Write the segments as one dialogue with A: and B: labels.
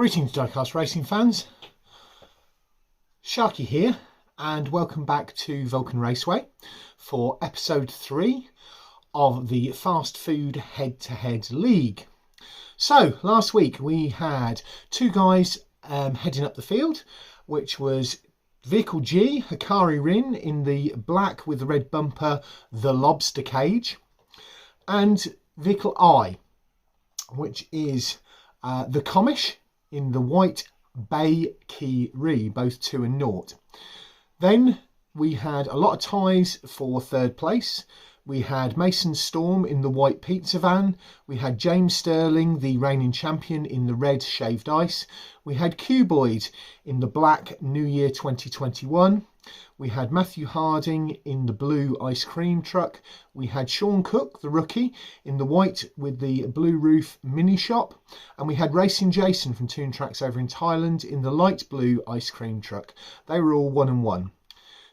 A: Greetings Diecast Racing fans, Sharky here and welcome back to Vulcan Raceway for episode 3 of the Fast Food Head-to-Head League. So last week we had two guys heading up the field, which was Vehicle G, Hakari Rin in the black with the red bumper, the Lobster Cage, and Vehicle I, which is the Commish in the white Hakari, both 2 and 0. Then we had a lot of ties for third place. We had Mason Storm in the white pizza van. We had James Sterling, the reigning champion, in the red shaved ice. We had Cuboid in the black New Year 2021. We had Matthew Harding in the blue ice cream truck. We had Sean Cook, the rookie, in the white with the blue roof mini shop. And we had Racing Jason from Toon Tracks over in Thailand in the light blue ice cream truck. They were all 1 and 1.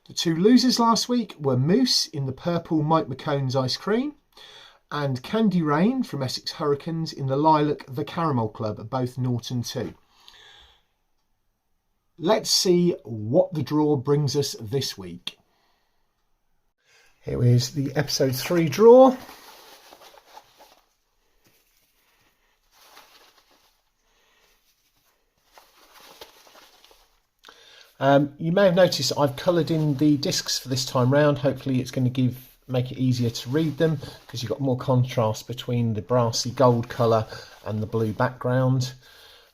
A: The two losers last week were Moose in the purple McCones Ice Cream and Candy Rayne from Essex Hurricanes in the lilac The Caramel Club, both 0 and 2. Let's see what the draw brings us this week. Here is the episode 3 draw. You may have noticed I've coloured in the discs for this time round. Hopefully it's going to make it easier to read them, because you've got more contrast between the brassy gold colour and the blue background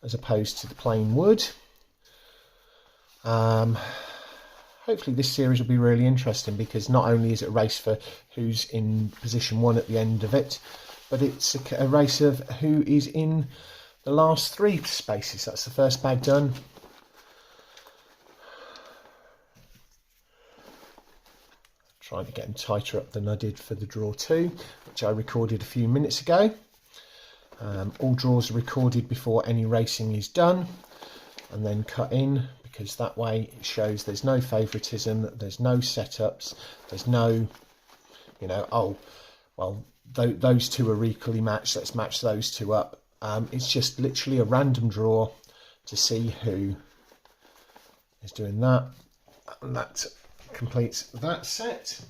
A: as opposed to the plain wood. Hopefully this series will be really interesting, because not only is it a race for who's in position 1 at the end of it, but it's a race of who is in the last 3 spaces. That's the first bag done. Trying to get them tighter up than I did for the draw 2, which I recorded a few minutes ago. All draws are recorded before any racing is done and then cut in, because that way it shows there's no favouritism, there's no setups, there's no, oh, well, those 2 are equally matched, let's match those 2 up. It's just literally a random draw to see who is doing that, and that completes that set.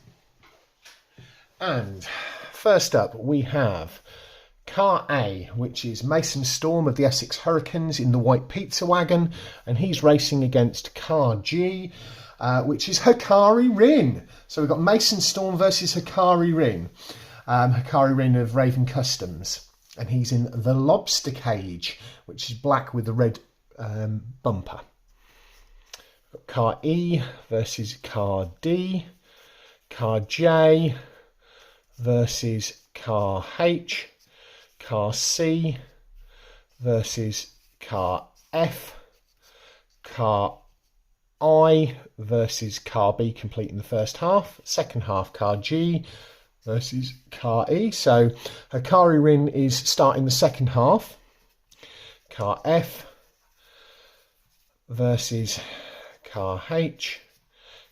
A: And first up we have Car A, which is Mason Storm of the Essex Hurricanes in the white pizza wagon, and he's racing against Car G, which is Hakari Rin. So we've got Mason Storm versus Hakari Rin. Hakari Rin of Raven Customs, and he's in the Lobster Cage, which is black with the red bumper. Car E versus Car D, Car J versus Car H, Car C versus Car F, Car I versus Car B, completing the first half. Second half, Car G versus Car E. So Hakari Rin is starting the second half. Car F versus Car H,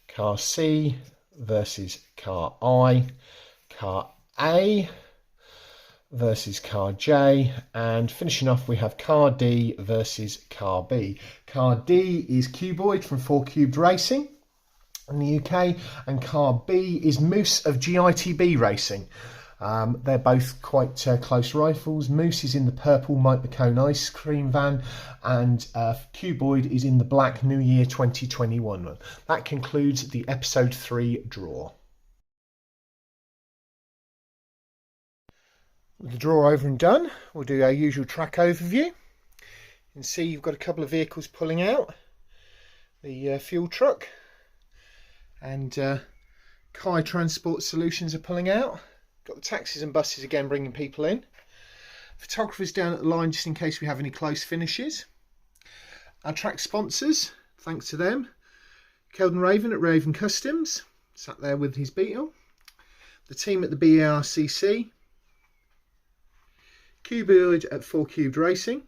A: Car C versus Car I, Car A versus Car J, and finishing off we have Car D versus Car B. Car D is Cuboid from 4 Cubed Racing in the UK, and Car B is Moose of GITB Racing. They're both quite close rifles. Moose is in the purple McCones Ice Cream van, and Cuboid is in the black New Year 2021 one. That concludes the episode 3 draw. With the draw over and done, we'll do our usual track overview. You can see you've got a couple of vehicles pulling out. The fuel truck and Kai Transport Solutions are pulling out. Got the taxis and buses again bringing people in. Photographers down at the line just in case we have any close finishes. Our track sponsors, thanks to them. Keldon Raven at Raven Customs, sat there with his Beetle. The team at the BARCC. Cuboid at 4 Cubed Racing.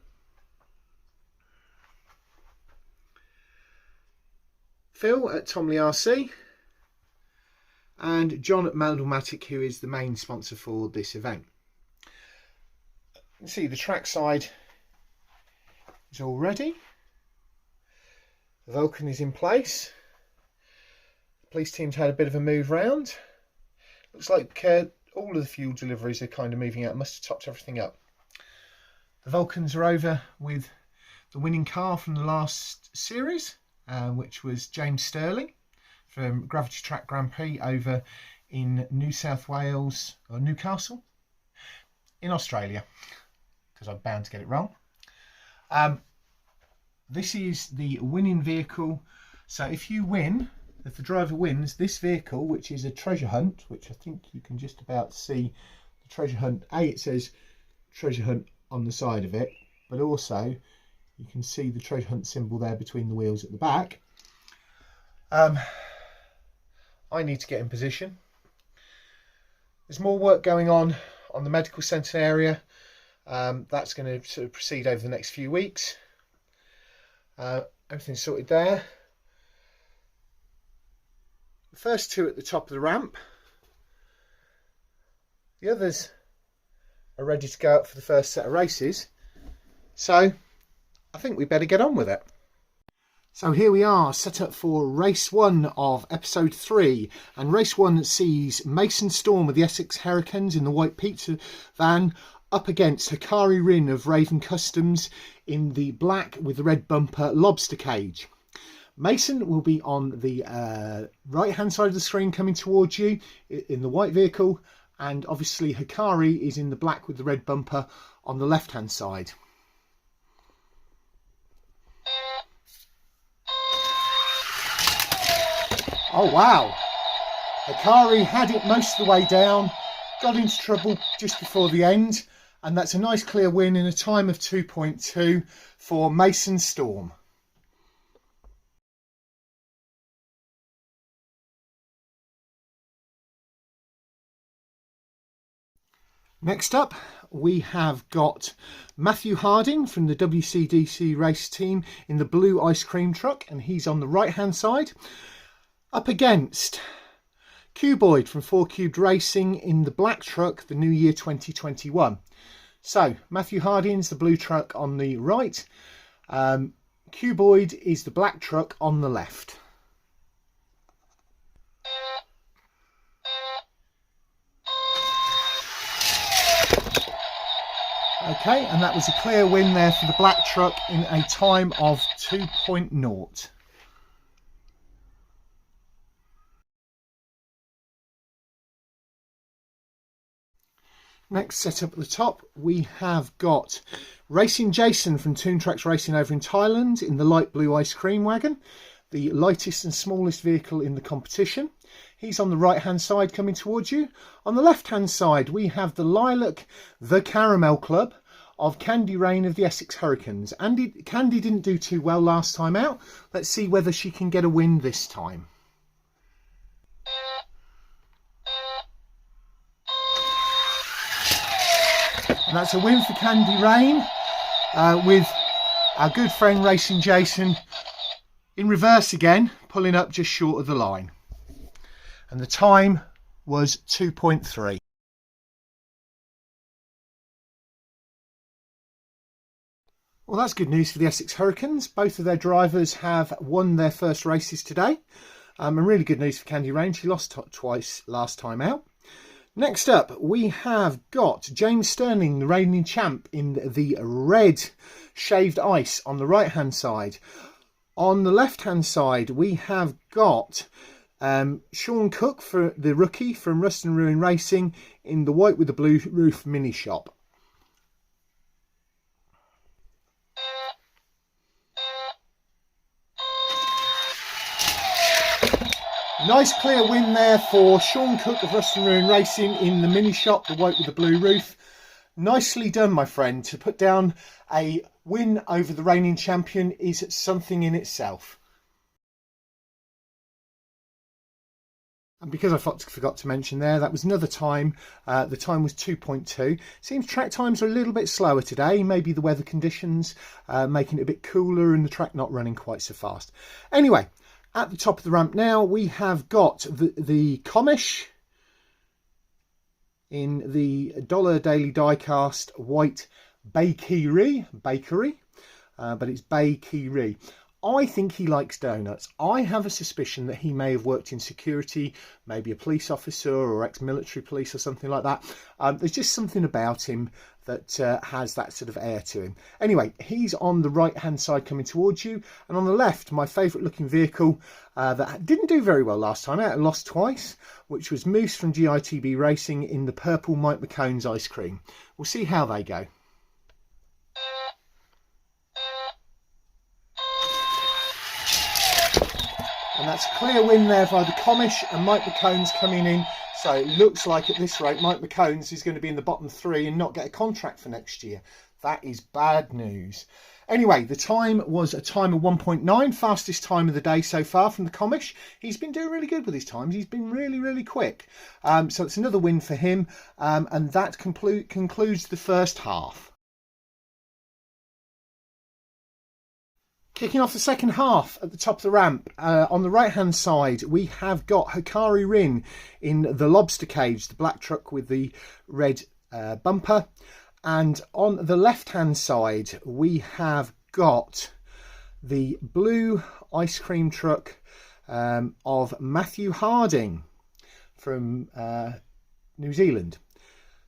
A: Phil at Tomley RC. And John at Meldomatic, who is the main sponsor for this event. You can see the trackside is all ready. The Vulcan is in place. The police team's had a bit of a move round. Looks like all of the fuel deliveries are kind of moving out. Must have topped everything up. The Vulcans are over with the winning car from the last series, which was James Sterling from Gravity Track Grand Prix over in New South Wales, or Newcastle, in Australia, because I'm bound to get it wrong. This is the winning vehicle. So if you win, if the driver wins, this vehicle, which is a treasure hunt, which I think you can just about see the treasure hunt. It says treasure hunt on the side of it, but also you can see the treasure hunt symbol there between the wheels at the back. I need to get in position. There's more work going on the medical centre area. That's going to sort of proceed over the next few weeks. Everything's sorted there. The first two at the top of the ramp. The others are ready to go up for the first set of races. So I think we better get on with it. So here we are, set up for race 1 of episode 3, and race 1 sees Mason Storm of the Essex Hurricanes in the white pizza van up against Hakari Rin of Raven Customs in the black with the red bumper Lobster Cage. Mason will be on the right hand side of the screen coming towards you in the white vehicle, and obviously Hakari is in the black with the red bumper on the left hand side. Oh wow, Hakari had it most of the way down, got into trouble just before the end, and that's a nice clear win in a time of 2.2 for Mason Storm. Next up, we have got Matthew Harding from the WCDC race team in the blue ice cream truck, and he's on the right hand side, up against Cuboid from 4 Cubed Racing in the black truck, the new year 2021. So Matthew Harding's the blue truck on the right, Cuboid is the black truck on the left. Okay, and that was a clear win there for the black truck in a time of 2.0. Next set up at the top, we have got Racing Jason from Toon Tracks Racing over in Thailand in the light blue ice cream wagon, the lightest and smallest vehicle in the competition. He's on the right hand side coming towards you. On the left hand side, we have the Lilac, the Caramel Club of Candy Rayne of the Essex Hurricanes. Candy didn't do too well last time out. Let's see whether she can get a win this time. And that's a win for Candy Rayne, with our good friend Racing Jason in reverse again, pulling up just short of the line. And the time was 2.3. Well, that's good news for the Essex Hurricanes. Both of their drivers have won their first races today. And really good news for Candy Rayne. She lost twice last time out. Next up, we have got James Sterling, the reigning champ, in the red shaved ice on the right-hand side. On the left-hand side, we have got Sean Cook, for the rookie from Rust and Ruin Racing, in the white with the blue roof mini shop. Nice clear win there for Sean Cook of Rust and Ruin Racing in the mini shop, the white with the blue roof. Nicely done, my friend. To put down a win over the reigning champion is something in itself. And because I forgot to mention there, that was another time. The time was 2.2. Seems track times are a little bit slower today. Maybe the weather conditions making it a bit cooler and the track not running quite so fast. Anyway, at the top of the ramp now, we have got the Commish in the $1 Daily Diecast white bakery. but it's Hakari Rin. I think he likes donuts. I have a suspicion that he may have worked in security, maybe a police officer or ex-military police or something like that. There's just something about him that has that sort of air to him. Anyway, he's on the right-hand side coming towards you. And on the left, my favourite looking vehicle that didn't do very well last time out, lost twice, which was Moose from GITB Racing in the purple McCones Ice Cream. We'll see how they go. And that's a clear win there by the Commish and Mike McCones coming in. So it looks like at this rate, Mike McCones is going to be in the bottom 3 and not get a contract for next year. That is bad news. Anyway, the time was a time of 1.9, fastest time of the day so far from the Commish. He's been doing really good with his times. He's been really, really quick. So it's another win for him. And that concludes the first half. Kicking off the second half at the top of the ramp, on the right hand side we have got Hakari Rin in the Lobster Cage, the black truck with the red bumper, and on the left hand side we have got the blue ice cream truck of Matthew Harding from New Zealand.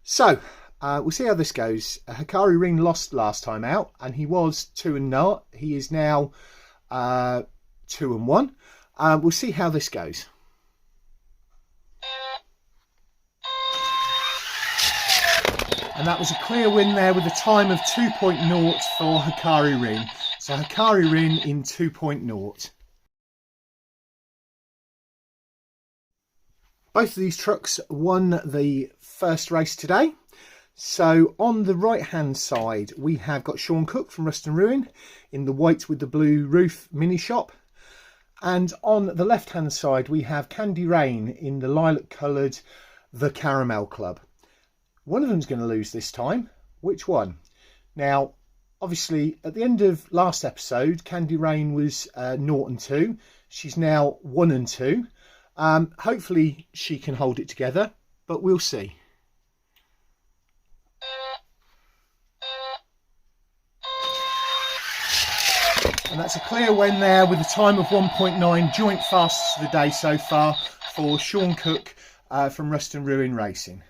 A: So we'll see how this goes. Hakari Rin lost last time out, and he was 2-0. He is now 2-1. We'll see how this goes. And that was a clear win there with a time of 2.0 for Hakari Rin. So Hakari Rin in 2.0. Both of these trucks won the first race today. So on the right hand side we have got Sean Cook from Rust and Ruin in the white with the blue roof mini shop, and on the left hand side we have Candy Rayne in the lilac coloured The Caramel Club. One of them's going to lose this time. Which one? Now obviously at the end of last episode Candy Rayne was 0-2. She's now 1-2. Hopefully she can hold it together, but we'll see. And that's a clear win there with a time of 1.9, joint fastest of the day so far for Sean Cook from Rust and Ruin Racing.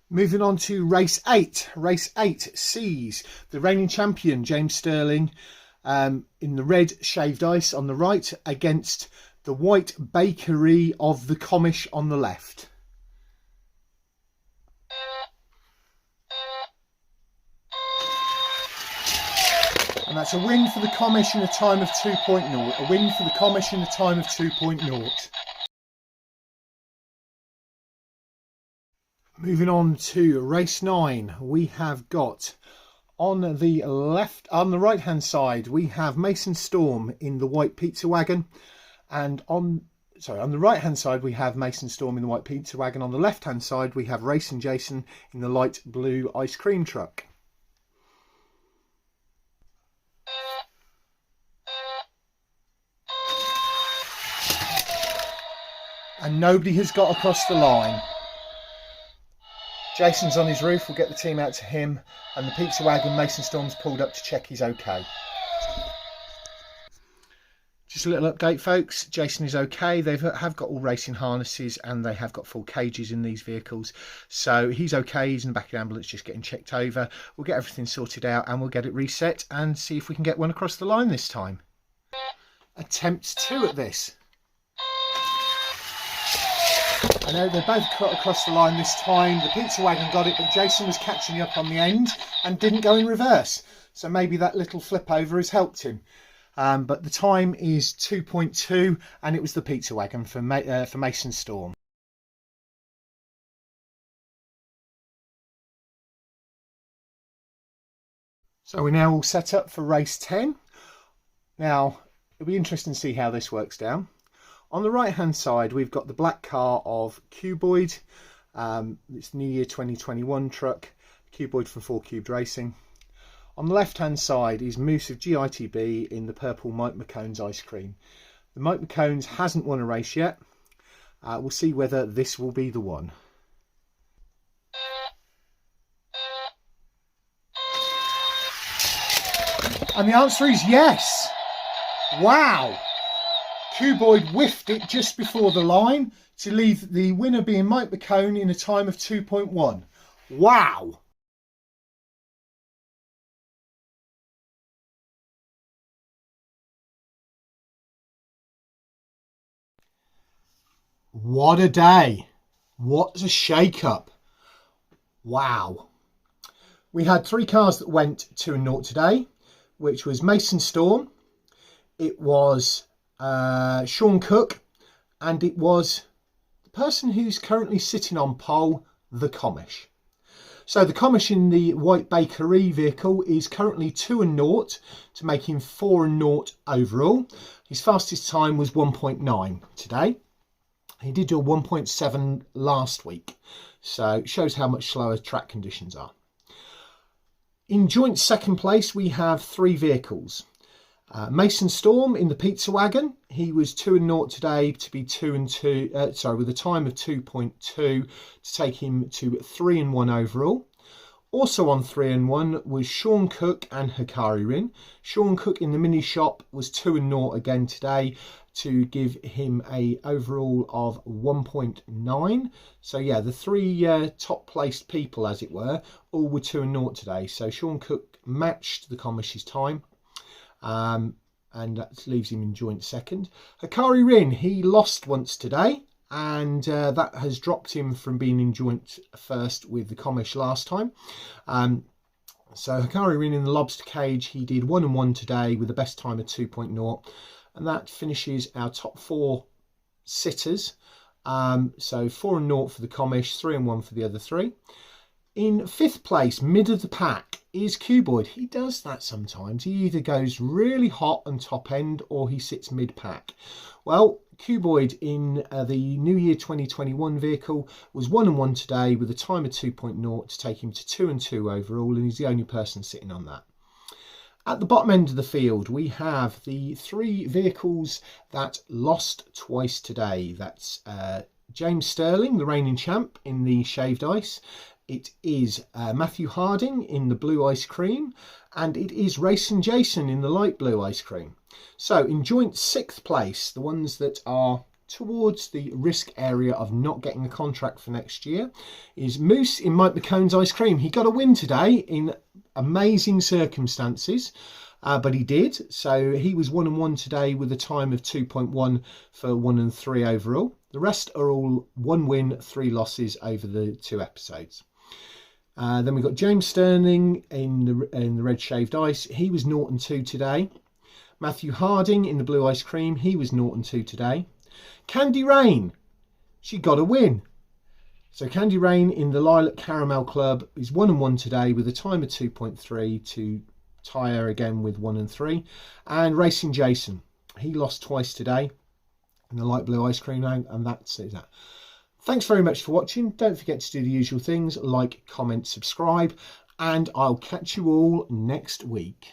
A: Moving on to race 8. Race 8 sees the reigning champion James Sterling in the red shaved ice on the right against the white bakery of the Commish on the left. And that's a win for the Commish in a time of 2.0. A win for the Commish in a time of 2.0. Moving on to race 9, we have got on the right hand side we have Mason Storm in the white pizza wagon, and on the right hand side we have Mason Storm in the white pizza wagon. On the left hand side we have Racing Jason in the light blue ice cream truck. And nobody has got across the line. Jason's on his roof, we'll get the team out to him, and the pizza wagon Mason Storm's pulled up to check he's okay. Just a little update folks, Jason is okay. They have got all racing harnesses and they have got full cages in these vehicles. So he's okay, he's in the back of the ambulance just getting checked over. We'll get everything sorted out and we'll get it reset and see if we can get one across the line this time. Attempt 2 at this. I know they both cut across the line this time. The pizza wagon got it, but Jason was catching up on the end and didn't go in reverse. So maybe that little flip over has helped him. But the time is 2.2 and it was the pizza wagon for Mason Storm. So we're now all set up for race 10. Now, it'll be interesting to see how this works down. On the right hand side we've got the black car of Cuboid. It's New Year 2021 truck, Cuboid from 4 Cubed Racing. On the left hand side is Moose of GITB in the purple Mike McCones Ice Cream. The Mike McCones hasn't won a race yet. We'll see whether this will be the one. And the answer is yes. Wow. Cuboid whiffed it just before the line to leave the winner being Mike McCone in a time of 2.1. Wow. What a day. What a shake-up. Wow. We had 3 cars that went 2-0 today, which was Mason Storm, it was Sean Cook, and it was the person who's currently sitting on pole, the Commish. So the Commish in the white bakery vehicle is currently 2-0 to make him 4-0 overall. His fastest time was 1.9 today. He did do a 1.7 last week, so it shows how much slower track conditions are. In joint second place, we have 3 vehicles. Mason Storm in the pizza wagon. He was 2-0 today to be 2-2. With a time of 2.2 to take him to 3-1 overall. Also on 3-1 was Sean Cook and Hakari Rin. Sean Cook in the mini shop was 2-0 again today to give him a overall of 1.9. So yeah, the 3 top placed people, as it were, all were 2-0 today. So Sean Cook matched the Commish's time, and that leaves him in joint second. Hakari Rin, he lost once today, and that has dropped him from being in joint first with the Commish last time. So Hakari Rin in the Lobster Cage, he did 1-1 today with the best time of 2.0, and that finishes our top 4 sitters. So 4-0 for the Commish, 3-1 for the other 3. In 5th place, mid of the pack, is Cuboid. He does that sometimes. He either goes really hot and top end, or he sits mid pack. Well, Cuboid in the New Year 2021 vehicle was 1-1 today with a time of 2.0 to take him to 2-2 overall, and he's the only person sitting on that. At the bottom end of the field, we have the 3 vehicles that lost twice today. That's James Sterling, the reigning champ, in the shaved ice. It is Matthew Harding in the blue ice cream, and it is Racing Jason in the light blue ice cream. So in joint 6th place, the ones that are towards the risk area of not getting a contract for next year, is Moose in Mike McCones Ice Cream. He got a win today in amazing circumstances, but he did. So he was 1-1 today with a time of 2.1 for 1 and 3 overall. The rest are all 1 win, 3 losses over the 2 episodes. Then we've got James Sterling in the red shaved ice. He was 0-2 today. Matthew Harding in the blue ice cream. He was 0-2 today. Candy Rayne, she got a win. So Candy Rayne in the Lilac Caramel Club is 1-1 today with a time of 2.3 to tie her again with 1 and 3. And Racing Jason, he lost twice today in the light blue ice cream, and that's it. Thanks very much for watching. Don't forget to do the usual things, like, comment, subscribe, and I'll catch you all next week.